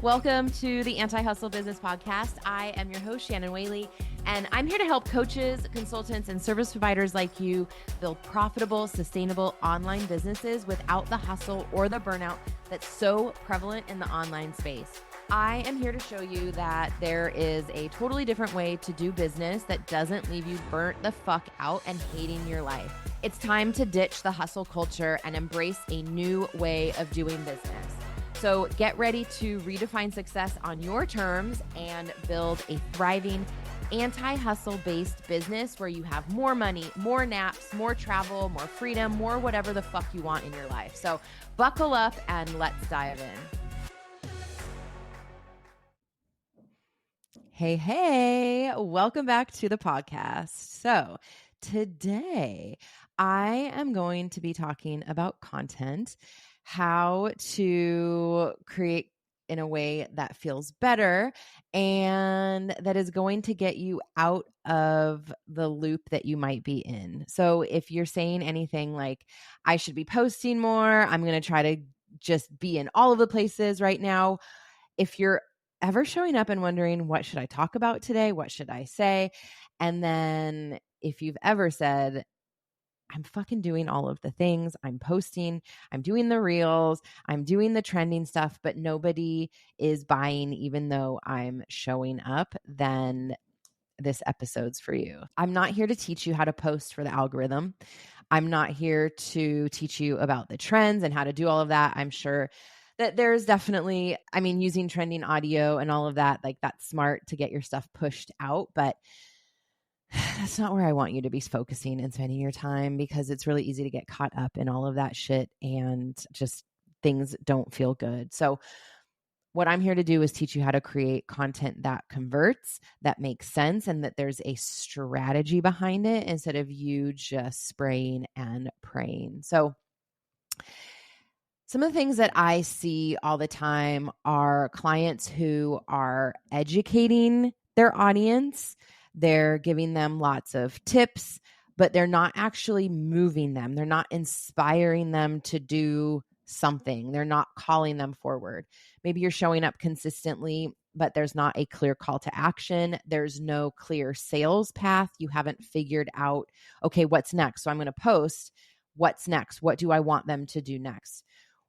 Welcome to the Anti-Hustle Business Podcast. I am your host, Shannon Whaley, and I'm here to help coaches, consultants, and service providers like you build profitable, sustainable online businesses without the hustle or the burnout that's so prevalent in the online space. I am here to show you that there is a totally different way to do business that doesn't leave you burnt the fuck out and hating your life. It's time to ditch the hustle culture and embrace a new way of doing business. So get ready to redefine success on your terms and build a thriving anti-hustle based business where you have more money, more naps, more travel, more freedom, more whatever the fuck you want in your life. So buckle up and let's dive in. Hey, welcome back to the podcast. So today I am going to be talking about content, how to create in a way that feels better and that is going to get you out of the loop that you might be in. So if you're saying anything like, I should be posting more, I'm going to try to just be in all of the places right now. If you're ever showing up and wondering, what should I talk about today? What should I say? And then if you've ever said, I'm fucking doing all of the things, I'm posting, I'm doing the reels, I'm doing the trending stuff, but nobody is buying even though I'm showing up, then this episode's for you. I'm not here to teach you how to post for the algorithm. I'm not here to teach you about the trends and how to do all of that. I'm sure that there's definitely, using trending audio and all of that, like that's smart to get your stuff pushed out, but that's not where I want you to be focusing and spending your time, because it's really easy to get caught up in all of that shit and just things don't feel good. So what I'm here to do is teach you how to create content that converts, that makes sense, and that there's a strategy behind it instead of you just spraying and praying. So some of the things that I see all the time are clients who are educating their audience. They're giving them lots of tips, but they're not actually moving them. They're not inspiring them to do something. They're not calling them forward. Maybe you're showing up consistently, but there's not a clear call to action. There's no clear sales path. You haven't figured out, okay, what's next? So I'm going to post. What's next? What do I want them to do next?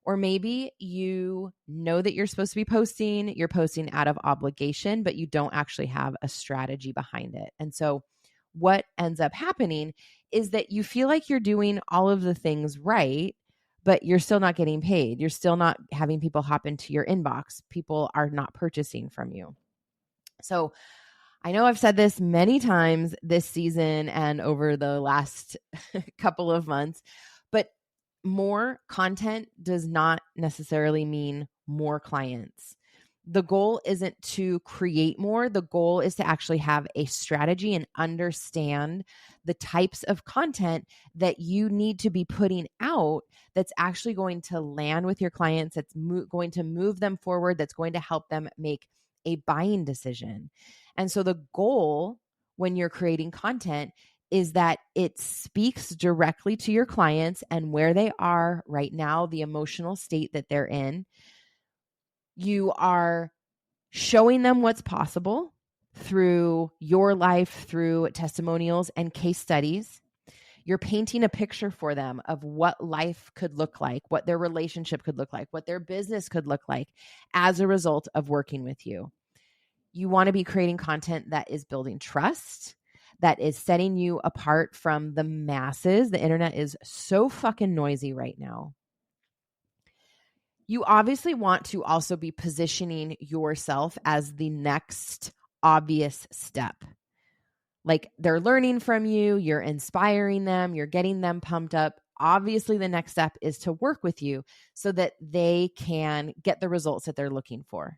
Or maybe you know that you're supposed to be posting, you're posting out of obligation, but you don't actually have a strategy behind it. And so what ends up happening is that you feel like you're doing all of the things right, but you're still not getting paid. You're still not having people hop into your inbox. People are not purchasing from you. So I know I've said this many times this season and over the last couple of months, but more content does not necessarily mean more clients. The goal isn't to create more. The goal is to actually have a strategy and understand the types of content that you need to be putting out that's actually going to land with your clients, that's going to move them forward, that's going to help them make a buying decision. And so the goal when you're creating content is that it speaks directly to your clients and where they are right now, the emotional state that they're in. You are showing them what's possible through your life, through testimonials and case studies. You're painting a picture for them of what life could look like, what their relationship could look like, what their business could look like as a result of working with you. You want to be creating content that is building trust, that is setting you apart from the masses. The internet is so fucking noisy right now. You obviously want to also be positioning yourself as the next obvious step. Like they're learning from you, you're inspiring them, you're getting them pumped up. Obviously, the next step is to work with you so that they can get the results that they're looking for.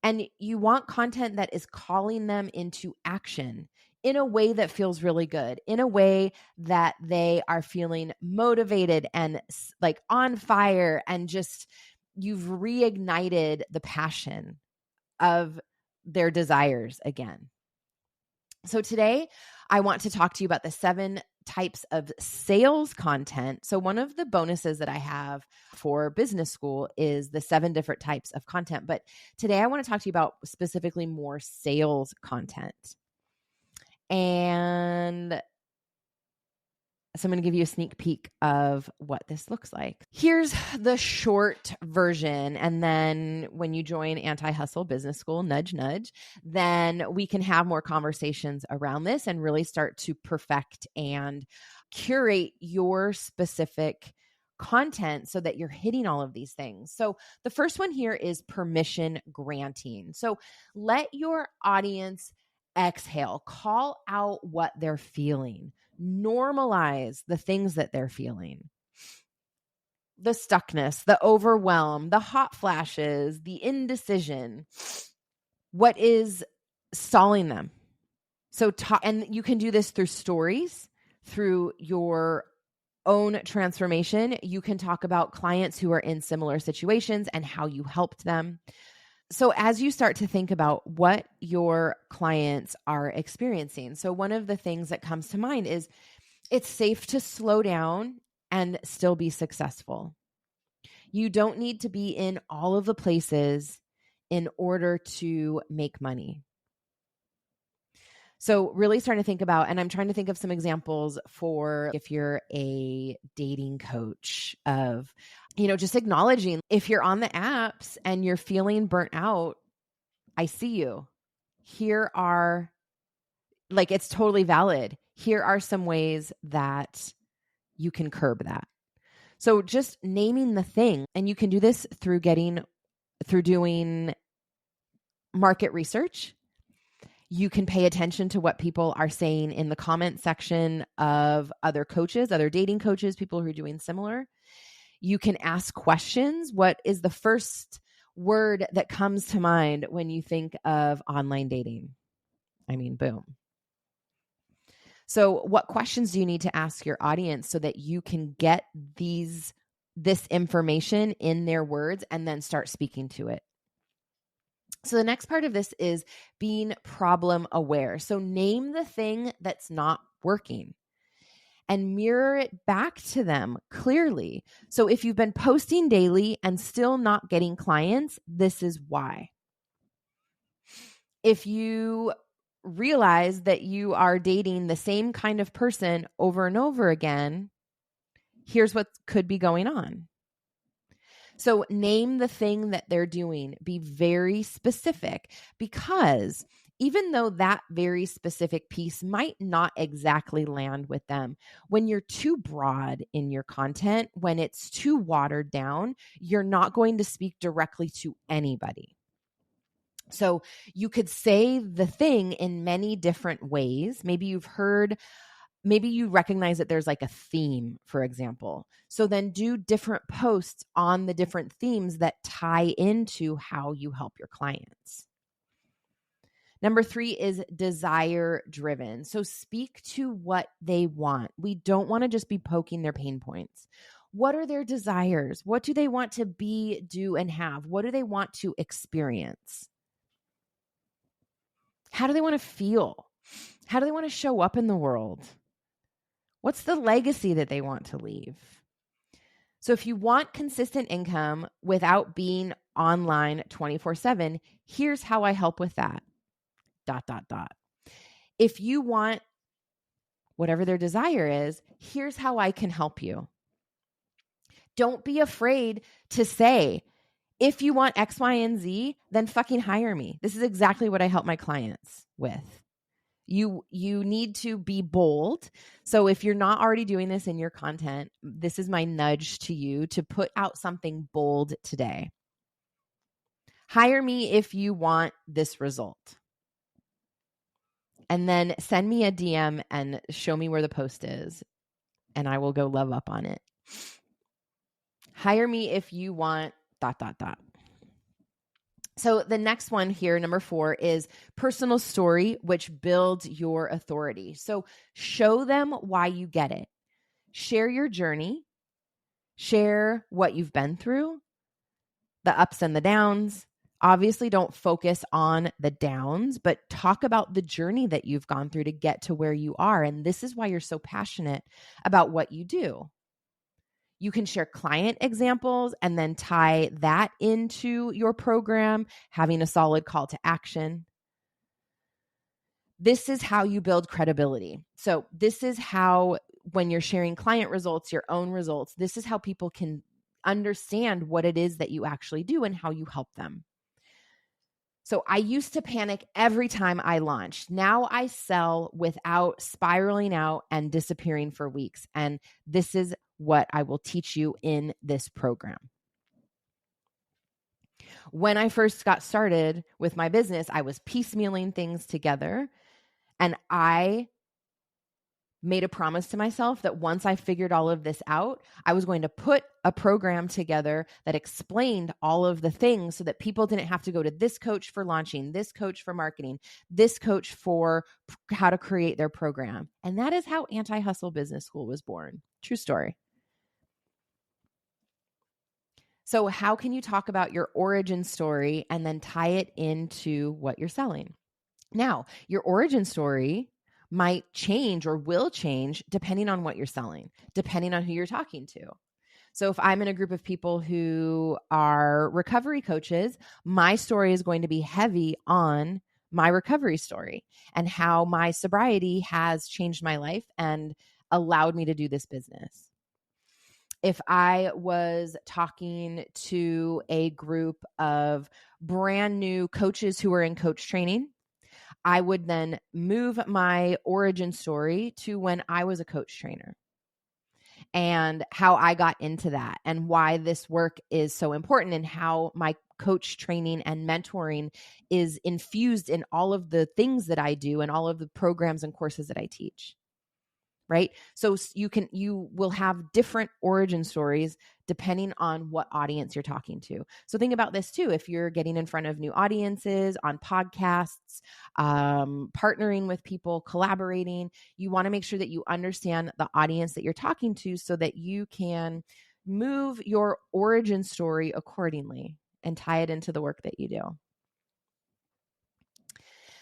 And you want content that is calling them into action in a way that feels really good, in a way that they are feeling motivated and like on fire, and just you've reignited the passion of their desires again. So today I want to talk to you about the 7 types of sales content. So one of the bonuses that I have for business school is the 7 different types of content. But today I want to talk to you about specifically more sales content. And so I'm going to give you a sneak peek of what this looks like. Here's the short version. And then when you join Anti-Hustle Business School, nudge, nudge, then we can have more conversations around this and really start to perfect and curate your specific content so that you're hitting all of these things. So the first one here is permission granting. So let your audience exhale, call out what they're feeling. Normalize the things that they're feeling. The stuckness, the overwhelm, the hot flashes, the indecision. What is stalling them? So, and you can do this through stories, through your own transformation. You can talk about clients who are in similar situations and how you helped them. So as you start to think about what your clients are experiencing, so one of the things that comes to mind is it's safe to slow down and still be successful. You don't need to be in all of the places in order to make money. So really starting to think about, and I'm trying to think of some examples for if you're a dating coach of, just acknowledging if you're on the apps and you're feeling burnt out, I see you. Here are, it's totally valid. Here are some ways that you can curb that. So just naming the thing, and you can do this through doing market research. You can pay attention to what people are saying in the comment section of other coaches, other dating coaches, people who are doing similar. You can ask questions. What is the first word that comes to mind when you think of online dating? Boom. So what questions do you need to ask your audience so that you can get this information in their words and then start speaking to it? So the next part of this is being problem aware. So name the thing that's not working and mirror it back to them clearly. So if you've been posting daily and still not getting clients, this is why. If you realize that you are dating the same kind of person over and over again, here's what could be going on. So name the thing that they're doing. Be very specific, because even though that very specific piece might not exactly land with them, when you're too broad in your content, when it's too watered down, you're not going to speak directly to anybody. So you could say the thing in many different ways. Maybe you recognize that there's like a theme, for example. So then do different posts on the different themes that tie into how you help your clients. Number 3 is desire driven. So speak to what they want. We don't want to just be poking their pain points. What are their desires? What do they want to be, do, and have? What do they want to experience? How do they want to feel? How do they want to show up in the world? What's the legacy that they want to leave? So if you want consistent income without being online 24/7, here's how I help with that. ... If you want whatever their desire is, here's how I can help you. Don't be afraid to say, if you want X, Y, and Z, then fucking hire me. This is exactly what I help my clients with. You need to be bold. So if you're not already doing this in your content, this is my nudge to you to put out something bold today. Hire me if you want this result. And then send me a DM and show me where the post is, and I will go love up on it. Hire me if you want ... So the next one here, number 4, is personal story, which builds your authority. So show them why you get it. Share your journey. Share what you've been through, the ups and the downs. Obviously, don't focus on the downs, but talk about the journey that you've gone through to get to where you are. And this is why you're so passionate about what you do. You can share client examples and then tie that into your program, having a solid call to action. This is how you build credibility. So this is how, when you're sharing client results, your own results, this is how people can understand what it is that you actually do and how you help them. So I used to panic every time I launched. Now I sell without spiraling out and disappearing for weeks. And this is what I will teach you in this program. When I first got started with my business, I was piecemealing things together, and I made a promise to myself that once I figured all of this out, I was going to put a program together that explained all of the things so that people didn't have to go to this coach for launching, this coach for marketing, this coach for how to create their program. And that is how Anti-Hustle Business School was born. True story. So how can you talk about your origin story and then tie it into what you're selling? Now, your origin story might change or will change depending on what you're selling, depending on who you're talking to. So if I'm in a group of people who are recovery coaches, my story is going to be heavy on my recovery story and how my sobriety has changed my life and allowed me to do this business. If I was talking to a group of brand new coaches who are in coach training, I would then move my origin story to when I was a coach trainer and how I got into that and why this work is so important and how my coach training and mentoring is infused in all of the things that I do and all of the programs and courses that I teach. Right? So you will have different origin stories depending on what audience you're talking to. So think about this too. If you're getting in front of new audiences on podcasts, partnering with people, collaborating, you want to make sure that you understand the audience that you're talking to so that you can move your origin story accordingly and tie it into the work that you do.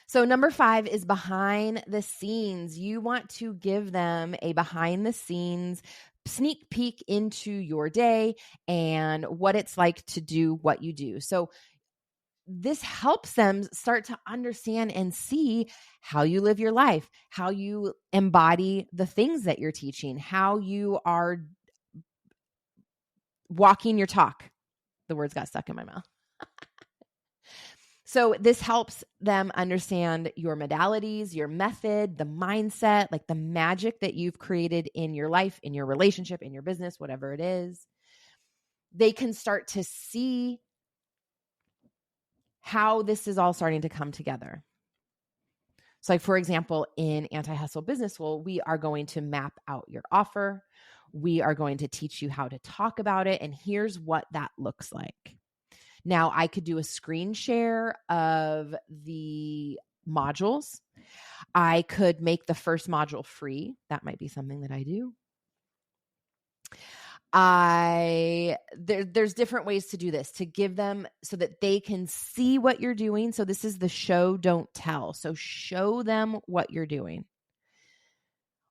So number 5 is behind the scenes. You want to give them a behind the scenes sneak peek into your day and what it's like to do what you do. So this helps them start to understand and see how you live your life, how you embody the things that you're teaching, how you are walking your talk. The words got stuck in my mouth. So this helps them understand your modalities, your method, the mindset, like the magic that you've created in your life, in your relationship, in your business, whatever it is. They can start to see how this is all starting to come together. So like, for example, in Anti-Hustle Business School, we are going to map out your offer. We are going to teach you how to talk about it. And here's what that looks like. Now, I could do a screen share of the modules. I could make the first module free. That might be something that I do. There's different ways to do this, to give them so that they can see what you're doing. So this is the show, don't tell. So show them what you're doing.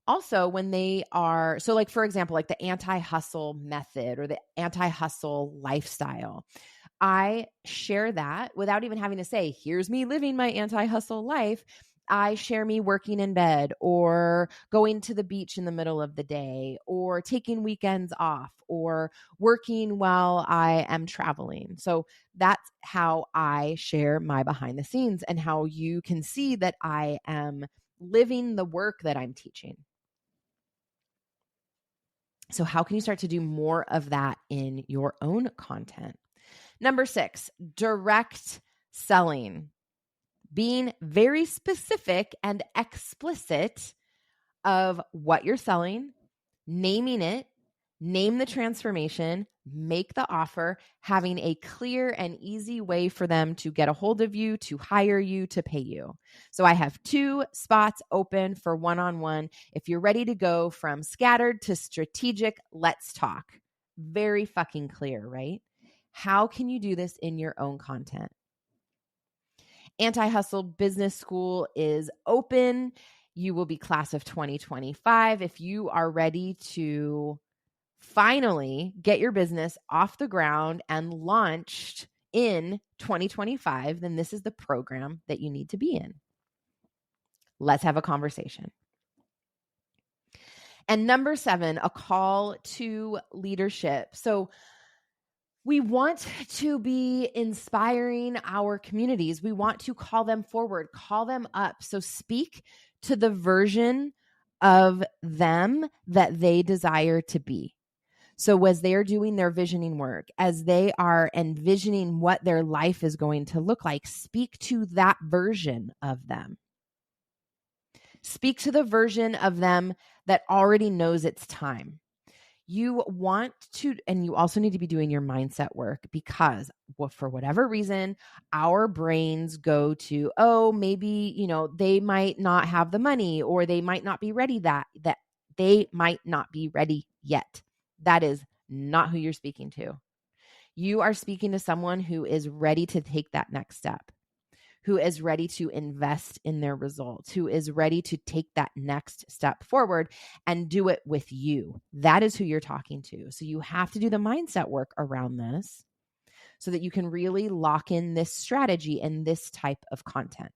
Also, when they are, so like, for example, like the anti-hustle method or the anti-hustle lifestyle, I share that without even having to say, here's me living my anti-hustle life. I share me working in bed or going to the beach in the middle of the day or taking weekends off or working while I am traveling. So that's how I share my behind the scenes and how you can see that I am living the work that I'm teaching. So how can you start to do more of that in your own content? Number 6, direct selling. Being very specific and explicit of what you're selling, naming it, name the transformation, make the offer, having a clear and easy way for them to get a hold of you, to hire you, to pay you. So I have 2 spots open for one-on-one. If you're ready to go from scattered to strategic, let's talk. Very fucking clear, right? How can you do this in your own content? Anti-Hustle Business School is open. You will be class of 2025. If you are ready to finally get your business off the ground and launched in 2025, then this is the program that you need to be in. Let's have a conversation. And number 7, a call to leadership. So we want to be inspiring our communities. We want to call them forward, call them up. So speak to the version of them that they desire to be. So as they're doing their visioning work, as they are envisioning what their life is going to look like, speak to that version of them. Speak to the version of them that already knows it's time. You want to, and you also need to be doing your mindset work because for whatever reason, our brains go to, oh, maybe, they might not have the money or they might not be ready that they might not be ready yet. That is not who you're speaking to. You are speaking to someone who is ready to take that next step, who is ready to invest in their results, who is ready to take that next step forward and do it with you. That is who you're talking to. So you have to do the mindset work around this so that you can really lock in this strategy and this type of content.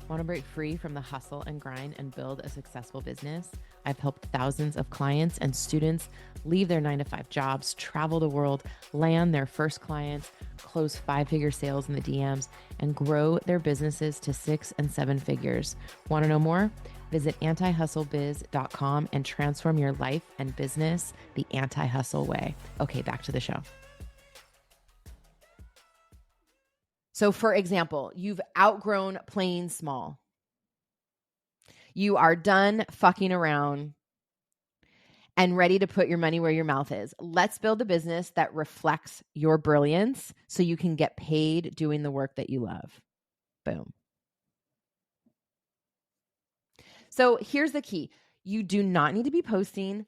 Want to break free from the hustle and grind and build a successful business? I've helped thousands of clients and students leave their 9-to-5 jobs, travel the world, land their first clients, close 5-figure sales in the DMs, and grow their businesses to 6 and 7 figures. Want to know more? Visit antihustlebiz.com and transform your life and business the anti-hustle way. Okay, back to the show. So for example, you've outgrown playing small. You are done fucking around and ready to put your money where your mouth is. Let's build a business that reflects your brilliance so you can get paid doing the work that you love. Boom. So here's the key. You do not need to be posting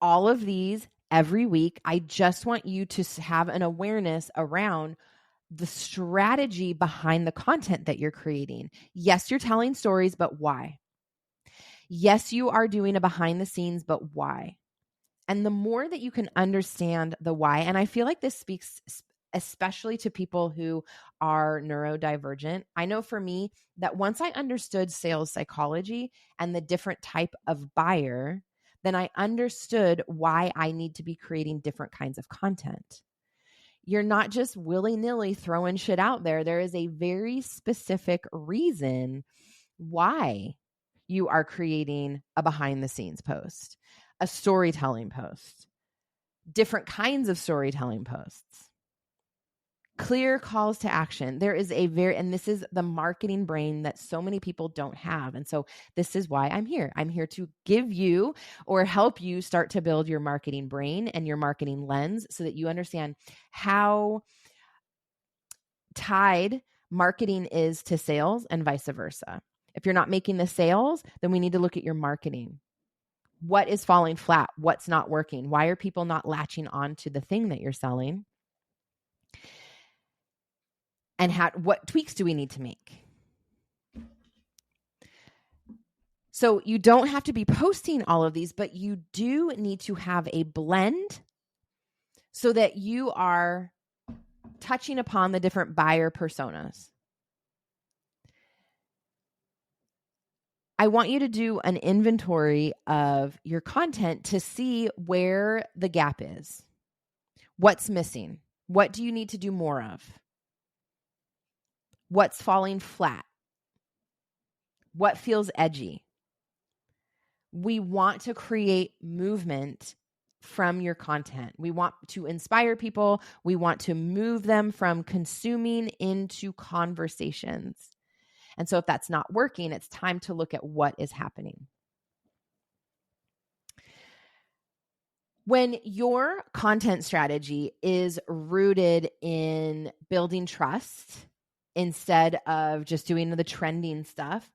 all of these every week. I just want you to have an awareness around the strategy behind the content that you're creating. Yes, you're telling stories, but why? Yes, you are doing a behind the scenes, but why? And the more that you can understand the why, and I feel like this speaks especially to people who are neurodivergent. I know for me that once I understood sales psychology and the different type of buyer, then I understood why I need to be creating different kinds of content. You're not just willy-nilly throwing shit out there. There is a very specific reason why you are creating a behind-the-scenes post, a storytelling post, different kinds of storytelling posts, clear calls to action. There is and this is the marketing brain that so many people don't have. And so this is why I'm here. I'm here to give you or help you start to build your marketing brain and your marketing lens so that you understand how tied marketing is to sales and vice versa. If you're not making the sales, then we need to look at your marketing. What is falling flat? What's not working? Why are people not latching on to the thing that you're selling? And what tweaks do we need to make? So you don't have to be posting all of these, but you do need to have a blend so that you are touching upon the different buyer personas. I want you to do an inventory of your content to see where the gap is. What's missing? What do you need to do more of? What's falling flat? What feels edgy? We want to create movement from your content. We want to inspire people. We want to move them from consuming into conversations. And so if that's not working, it's time to look at what is happening. When your content strategy is rooted in building trust instead of just doing the trending stuff,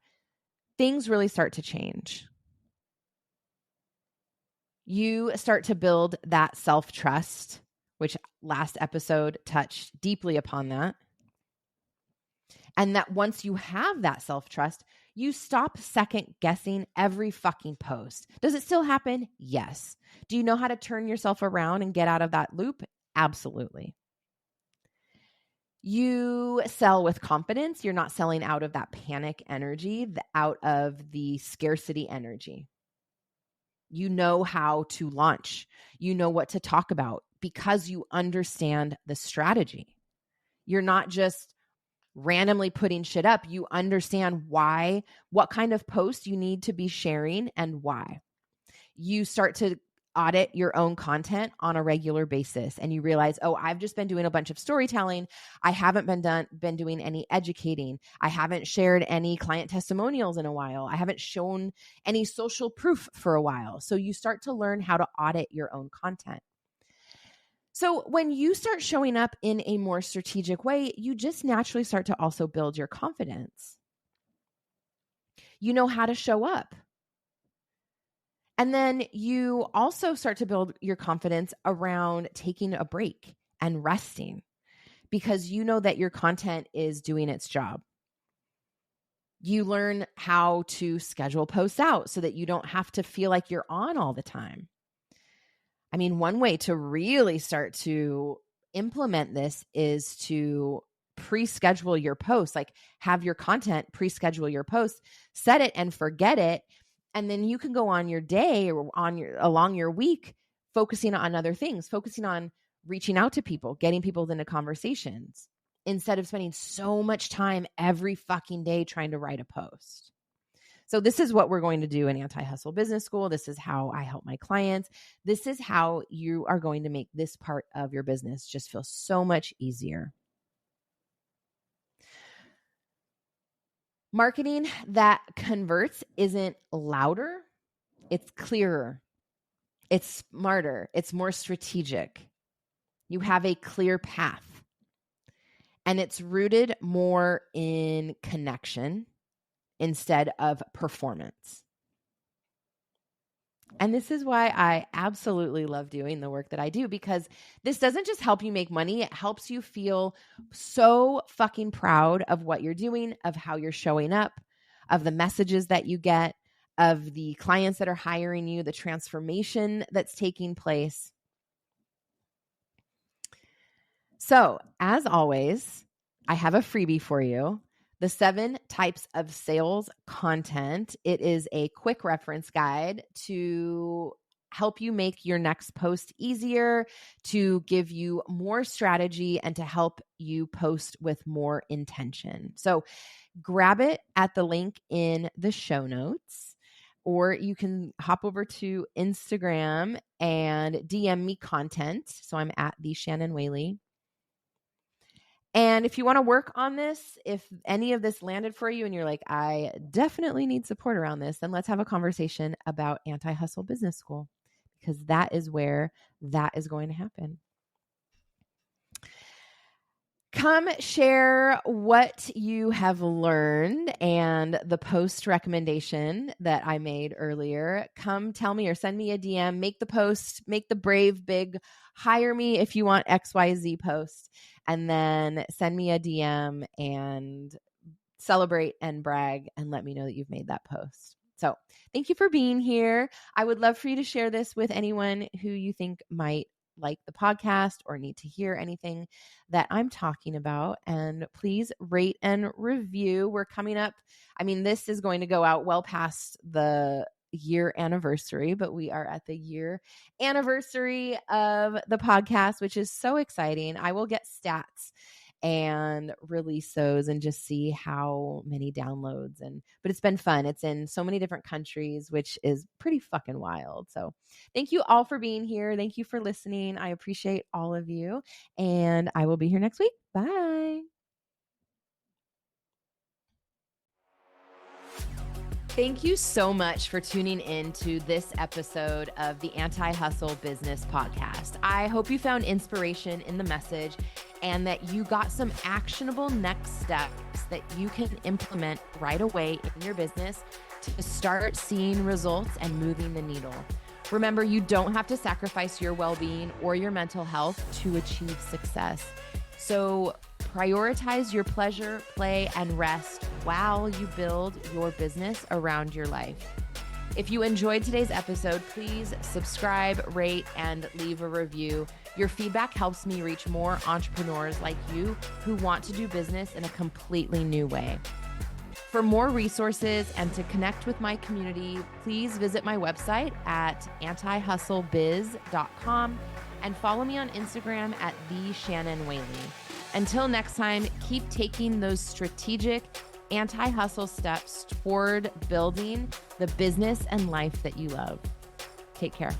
things really start to change. You start to build that self-trust which last episode touched deeply upon that. And that once you have that self-trust, you stop second guessing every fucking post. Does it still happen? Yes. Do you know how to turn yourself around and get out of that loop? Absolutely. You sell with confidence. You're not selling out of that panic energy, out of the scarcity energy. You know how to launch. You know what to talk about because you understand the strategy. You're not just randomly putting shit up. You understand why, what kind of post you need to be sharing and why. You start to audit your own content on a regular basis and you realize, oh, I've just been doing a bunch of storytelling. I haven't been doing any educating. I haven't shared any client testimonials in a while. I haven't shown any social proof for a while. So you start to learn how to audit your own content. So when you start showing up in a more strategic way, you just naturally start to also build your confidence. You know how to show up. And then you also start to build your confidence around taking a break and resting because you know that your content is doing its job. You learn how to schedule posts out so that you don't have to feel like you're on all the time. I mean, one way to really start to implement this is to pre-schedule your posts, like have your content pre-schedule your posts, set it and forget it. And then you can go on your day or along your week, focusing on other things, focusing on reaching out to people, getting people into conversations instead of spending so much time every fucking day trying to write a post. So this is what we're going to do in Anti-Hustle Business School. This is how I help my clients. This is how you are going to make this part of your business just feel so much easier. Marketing that converts isn't louder, it's clearer, it's smarter, it's more strategic. You have a clear path, and it's rooted more in connection instead of performance. And this is why I absolutely love doing the work that I do, because this doesn't just help you make money. It helps you feel so fucking proud of what you're doing, of how you're showing up, of the messages that you get, of the clients that are hiring you, the transformation that's taking place. So, as always, I have a freebie for you. The 7 types of sales content. It is a quick reference guide to help you make your next post easier, to give you more strategy, and to help you post with more intention. So grab it at the link in the show notes, or you can hop over to Instagram and DM me content. So I'm at the Shannon Whaley. And if you want to work on this, if any of this landed for you and you're like, I definitely need support around this, then let's have a conversation about Anti-Hustle Business School, because that is where that is going to happen. Come share what you have learned and the post recommendation that I made earlier. Come tell me or send me a DM, make the post, make the brave big, hire me if you want XYZ post, and then send me a DM and celebrate and brag and let me know that you've made that post. So thank you for being here. I would love for you to share this with anyone who you think might like the podcast or need to hear anything that I'm talking about. And please rate and review. We're coming up. I mean, this is going to go out well past the year anniversary, but we are at the year anniversary of the podcast, which is so exciting. I will get stats and release those and just see how many downloads. But it's been fun. It's in so many different countries, which is pretty fucking wild. So thank you all for being here. Thank you for listening. I appreciate all of you, and I will be here next week. Bye. Thank you so much for tuning in to this episode of the Anti-Hustle Business Podcast. I hope you found inspiration in the message and that you got some actionable next steps that you can implement right away in your business to start seeing results and moving the needle. Remember, you don't have to sacrifice your well-being or your mental health to achieve success. So prioritize your pleasure, play, and rest while you build your business around your life. If you enjoyed today's episode, please subscribe, rate, and leave a review. Your feedback helps me reach more entrepreneurs like you who want to do business in a completely new way. For more resources and to connect with my community, please visit my website at antihustlebiz.com and follow me on Instagram at @TheShannonWhaley. Until next time, keep taking those strategic anti-hustle steps toward building the business and life that you love. Take care.